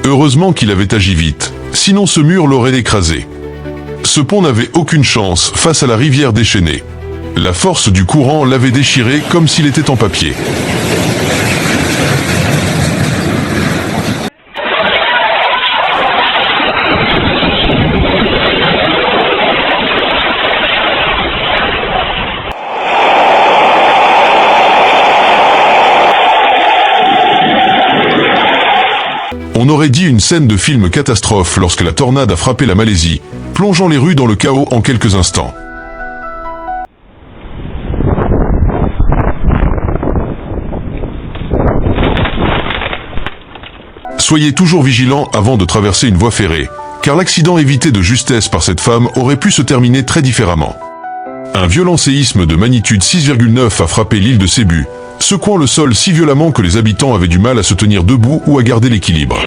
Heureusement qu'il avait agi vite, sinon ce mur l'aurait écrasé. Ce pont n'avait aucune chance face à la rivière déchaînée. La force du courant l'avait déchiré comme s'il était en papier. On aurait dit une scène de film catastrophe lorsque la tornade a frappé la Malaisie, plongeant les rues dans le chaos en quelques instants. Soyez toujours vigilants avant de traverser une voie ferrée, car l'accident évité de justesse par cette femme aurait pu se terminer très différemment. Un violent séisme de magnitude 6,9 a frappé l'île de Cebu, secouant le sol si violemment que les habitants avaient du mal à se tenir debout ou à garder l'équilibre.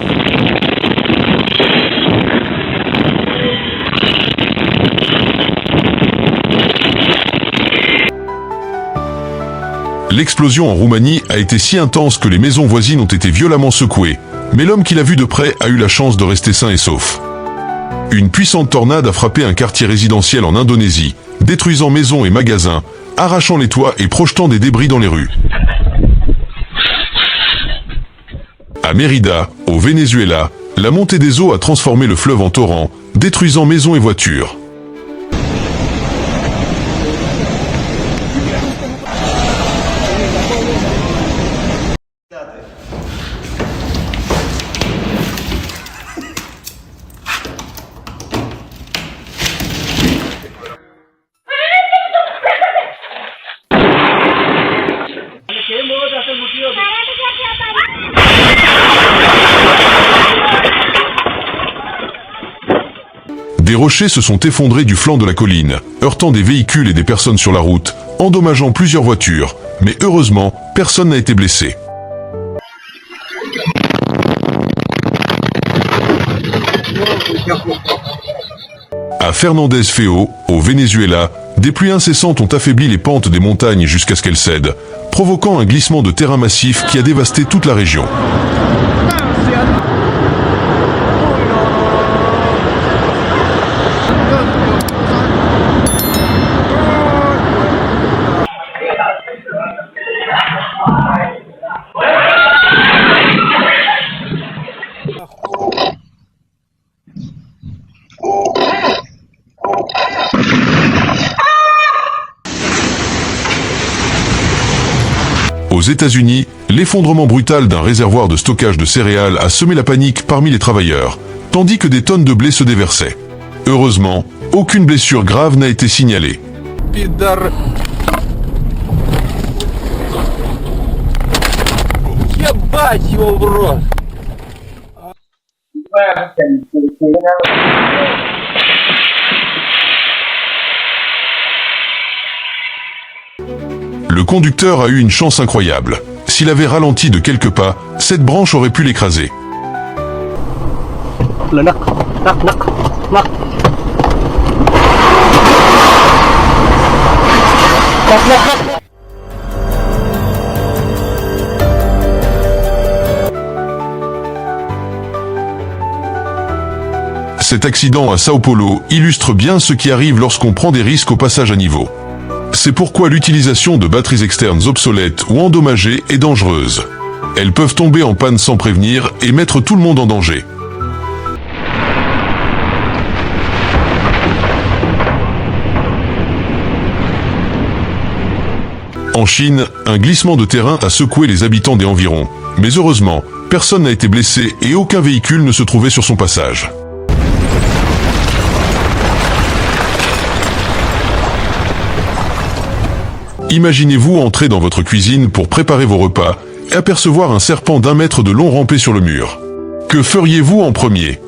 L'explosion en Roumanie a été si intense que les maisons voisines ont été violemment secouées, mais l'homme qui l'a vu de près a eu la chance de rester sain et sauf. Une puissante tornade a frappé un quartier résidentiel en Indonésie, détruisant maisons et magasins, arrachant les toits et projetant des débris dans les rues. À Mérida, au Venezuela, la montée des eaux a transformé le fleuve en torrent, détruisant maisons et voitures. Des rochers se sont effondrés du flanc de la colline, heurtant des véhicules et des personnes sur la route, endommageant plusieurs voitures, mais heureusement, personne n'a été blessé. À Fernández Feo, au Venezuela, des pluies incessantes ont affaibli les pentes des montagnes jusqu'à ce qu'elles cèdent, provoquant un glissement de terrain massif qui a dévasté toute la région. Aux États-Unis, l'effondrement brutal d'un réservoir de stockage de céréales a semé la panique parmi les travailleurs, tandis que des tonnes de blé se déversaient. Heureusement, aucune blessure grave n'a été signalée. Le conducteur a eu une chance incroyable. S'il avait ralenti de quelques pas, cette branche aurait pu l'écraser. Cet accident à Sao Paulo illustre bien ce qui arrive lorsqu'on prend des risques au passage à niveau. C'est pourquoi l'utilisation de batteries externes obsolètes ou endommagées est dangereuse. Elles peuvent tomber en panne sans prévenir et mettre tout le monde en danger. En Chine, un glissement de terrain a secoué les habitants des environs. Mais heureusement, personne n'a été blessé et aucun véhicule ne se trouvait sur son passage. Imaginez-vous entrer dans votre cuisine pour préparer vos repas et apercevoir un serpent d'1 mètre de long rampé sur le mur. Que feriez-vous en premier ?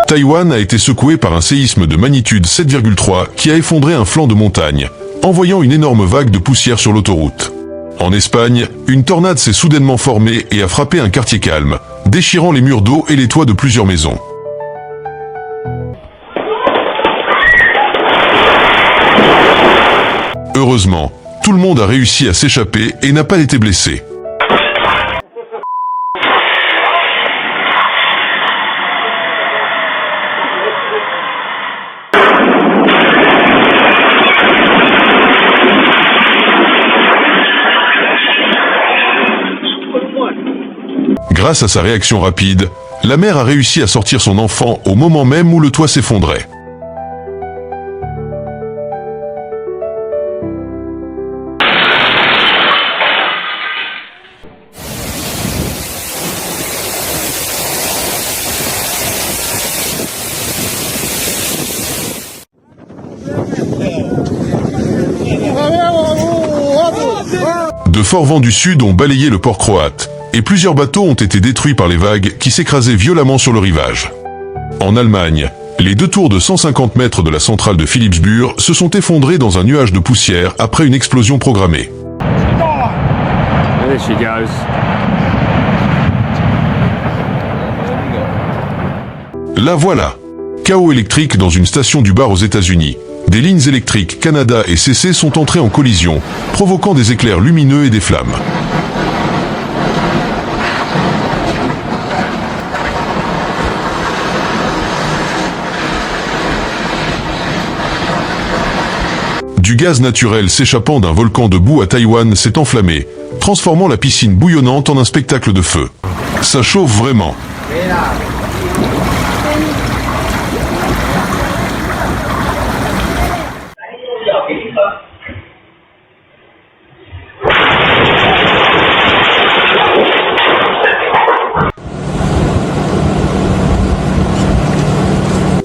Taïwan a été secoué par un séisme de magnitude 7,3 qui a effondré un flanc de montagne, envoyant une énorme vague de poussière sur l'autoroute. En Espagne, une tornade s'est soudainement formée et a frappé un quartier calme, déchirant les murs d'eau et les toits de plusieurs maisons. Heureusement, Tout le monde a réussi à s'échapper et n'a pas été blessé. Grâce à sa réaction rapide, la mère a réussi à sortir son enfant au moment même où le toit s'effondrait. De forts vents du sud ont balayé le port croate, et plusieurs bateaux ont été détruits par les vagues qui s'écrasaient violemment sur le rivage. En Allemagne, les 2 tours de 150 mètres de la centrale de Philippsburg se sont effondrées dans un nuage de poussière après une explosion programmée. There she goes. La voilà. Chaos électrique dans une station du bar aux États-Unis. Des lignes électriques Canada et CC sont entrées en collision, provoquant des éclairs lumineux et des flammes. Du gaz naturel s'échappant d'un volcan de boue à Taïwan s'est enflammé, transformant la piscine bouillonnante en un spectacle de feu. Ça chauffe vraiment.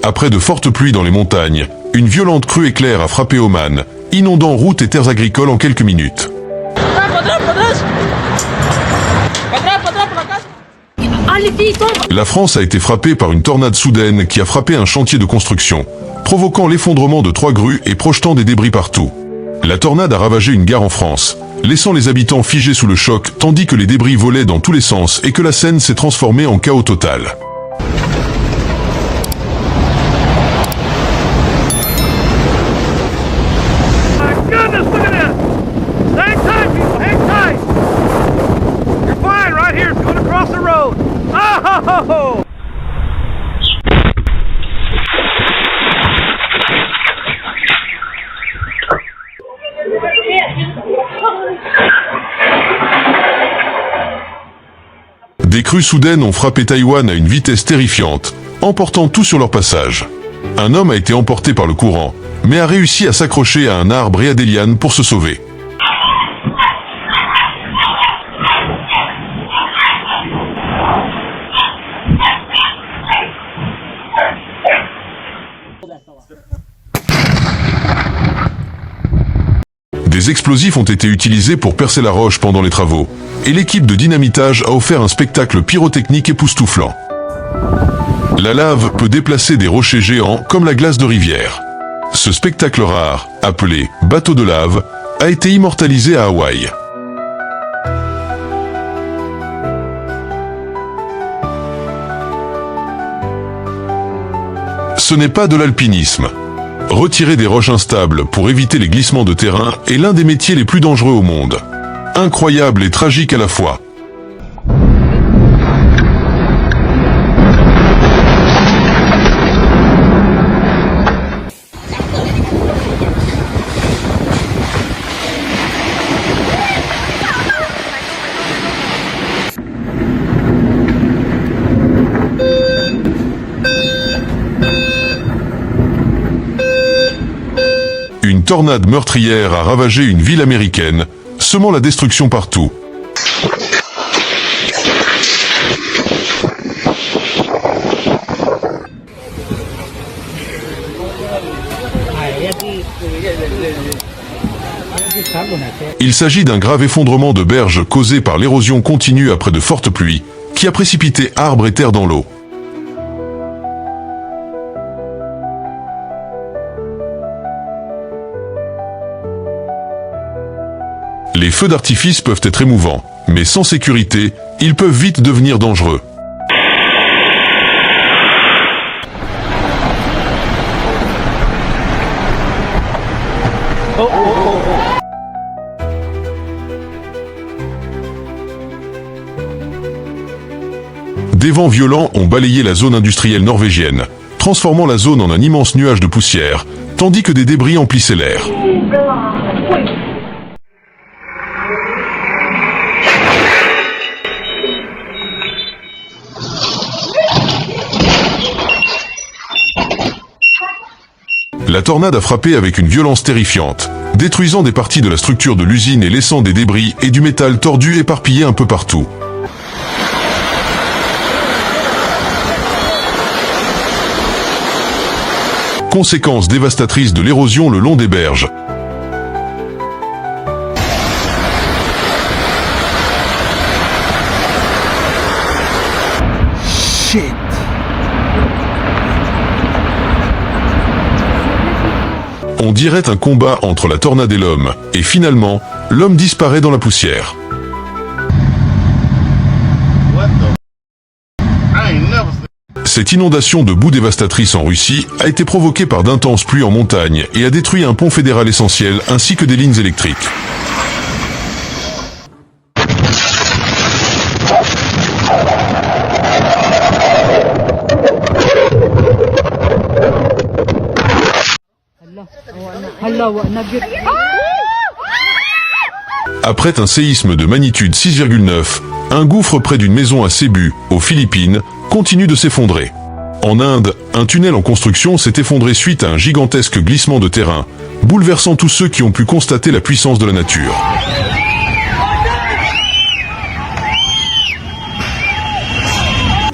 Après de fortes pluies dans les montagnes, une violente crue éclair a frappé Oman, inondant routes et terres agricoles en quelques minutes. La France a été frappée par une tornade soudaine qui a frappé un chantier de construction, provoquant l'effondrement de 3 grues et projetant des débris partout. La tornade a ravagé une gare en France, laissant les habitants figés sous le choc tandis que les débris volaient dans tous les sens et que la scène s'est transformée en chaos total. Des crues soudaines ont frappé Taïwan à une vitesse terrifiante, emportant tout sur leur passage. Un homme a été emporté par le courant, mais a réussi à s'accrocher à un arbre et à des lianes pour se sauver. Des explosifs ont été utilisés pour percer la roche pendant les travaux, et l'équipe de dynamitage a offert un spectacle pyrotechnique époustouflant. La lave peut déplacer des rochers géants comme la glace de rivière. Ce spectacle rare, appelé « bateau de lave », a été immortalisé à Hawaï. Ce n'est pas de l'alpinisme. Retirer des roches instables pour éviter les glissements de terrain est l'un des métiers les plus dangereux au monde. Incroyable et tragique à la fois. Une tornade meurtrière a ravagé une ville américaine, semant la destruction partout. Il s'agit d'un grave effondrement de berges causé par l'érosion continue après de fortes pluies, qui a précipité arbres et terre dans l'eau. Les feux d'artifice peuvent être émouvants, mais sans sécurité, ils peuvent vite devenir dangereux. Des vents violents ont balayé la zone industrielle norvégienne, transformant la zone en un immense nuage de poussière, tandis que des débris emplissaient l'air. La tornade a frappé avec une violence terrifiante, détruisant des parties de la structure de l'usine et laissant des débris et du métal tordu éparpillés un peu partout. Conséquences dévastatrices de l'érosion le long des berges. Shit. On dirait un combat entre la tornade et l'homme, et finalement, l'homme disparaît dans la poussière. Cette inondation de boue dévastatrice en Russie a été provoquée par d'intenses pluies en montagne et a détruit un pont fédéral essentiel ainsi que des lignes électriques. Après un séisme de magnitude 6,9, un gouffre près d'une maison à Cebu, aux Philippines, continue de s'effondrer. En Inde, un tunnel en construction s'est effondré suite à un gigantesque glissement de terrain, bouleversant tous ceux qui ont pu constater la puissance de la nature.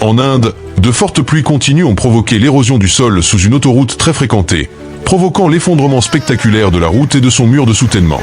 En Inde, de fortes pluies continues ont provoqué l'érosion du sol sous une autoroute très fréquentée, provoquant l'effondrement spectaculaire de la route et de son mur de soutènement.